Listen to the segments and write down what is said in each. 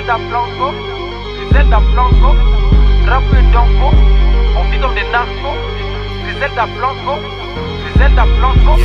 Griselda Blanco, Griselda Blanco, Rapu et Danko, on vit comme des narcos. Griselda Blanco, Griselda Blanco.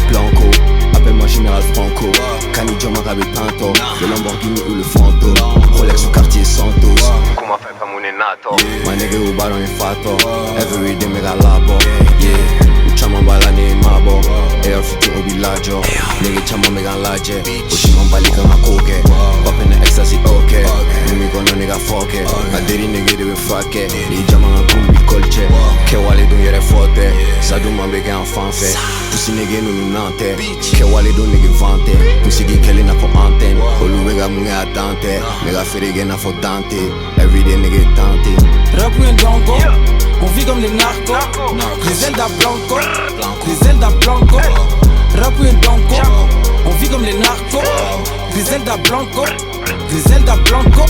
Blanco, appelle-moi Général Franco. Canidio Marabe Tanto, le Lamborghini ou le Fanto. Rolex ou Cartier Santos. Come fai per Munenato? Ma nigga rubaron in fatto. Everyday mega labo. Yeah. Ucciamo balani in mabo. E ho fitto un villaggio. Nigga chiamo mega laje. Uscimo un balika una coke. Pop in the ecstasy ok. Nemico non nigga foche. Aderi nigga deve facche. Li chiamano kumbi colce. Che wale dun yere fote. Saduma bege en fanfe. Pussy nigga non nante. Che wale dun nigga vante. Pussy gin kelly na fo anten. Olu wega munge a dante. Nigga ferige na fo dante. Everyday nigga tanti. Rapu et Danko, on vit comme des narcos. Griselda Blanco, Griselda Blanco. Rapu et Danko, on vit comme les narcos. Griselda Blanco, Griselda Blanco.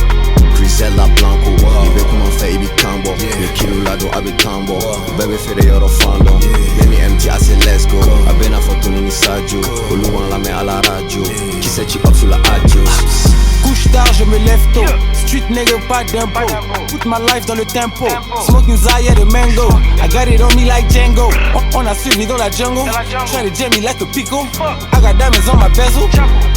Griselda Blanco, ibe come fai ibi cambo. Le kilo lado abe tambo. Bebe fede yoro fando. Nemi MT a se let's go. Abena foto nini saggio. Oluwan la me alla radio. Qui set you up sulla adios. Couche tard, je me lève tôt. Street nigga, pas d'impôt. Put my life dans le tempo. Smoking Zaya de mango. I got it on me like Django. On a suivi dans la jungle. Try to jam me like a pickle. I got diamonds on my bezel.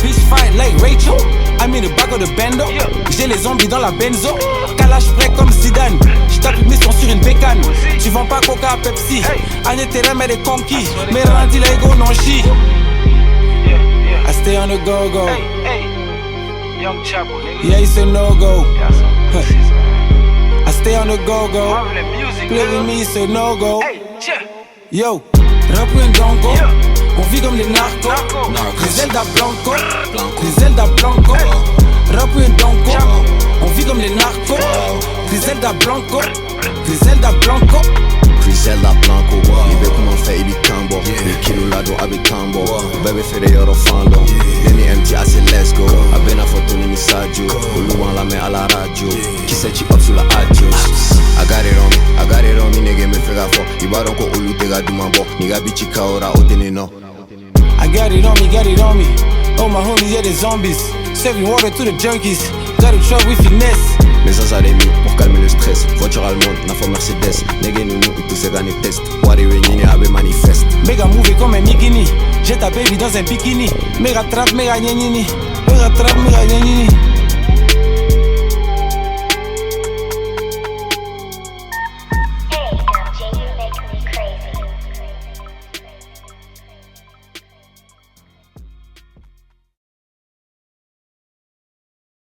Bitch fine like Rachel. I'm in the back of the bendo. J'ai les zombies dans la benzo. Calage prêt comme Zidane. J'tape une mission sur une bécane. Tu vends pas Coca à Pepsi. Agne terrain mais des conquis. Mais Randy Lego non chi. I stay on the go-go. Young Chapo, nigga. Yeah, it's a no-go. Yeah, so, I stay on the go-go. the music, Play with me, it's a no-go. Hey, check. Yo, Rapu et Danko, on vit comme des narcos. Griselda Blanco, Griselda Blanco. Rapu et Danko, on vit comme les narcos. Griselda Blanco, Griselda Blanco. Griselda Blanco, ibe come fai ibi cambo. Le kilo lado abe tambo. Bebe fede yoro fando. Nemi MT a se let's go. Abena foto nini saggio. Oluwan la me alla radio. Qui set you up sulla adios. I got it on me, nigga me frega fo. Ibaron ko olu tega dumabo. Niga bichi kaora otene no. I got it on me. All my homies, yeah, the zombies. Serving water to the junkies. Got a truck with finesse. Mais ça ça mis pour calmer le stress. Voiture allemande, na fo Mercedes. Nigga nous tous ces gars test. Wari wenini abe manifeste. Méga move comme un bikini. J'ai ta baby dans un bikini. Méga trap, méga gnagnini. Méga trap, méga gnagnini.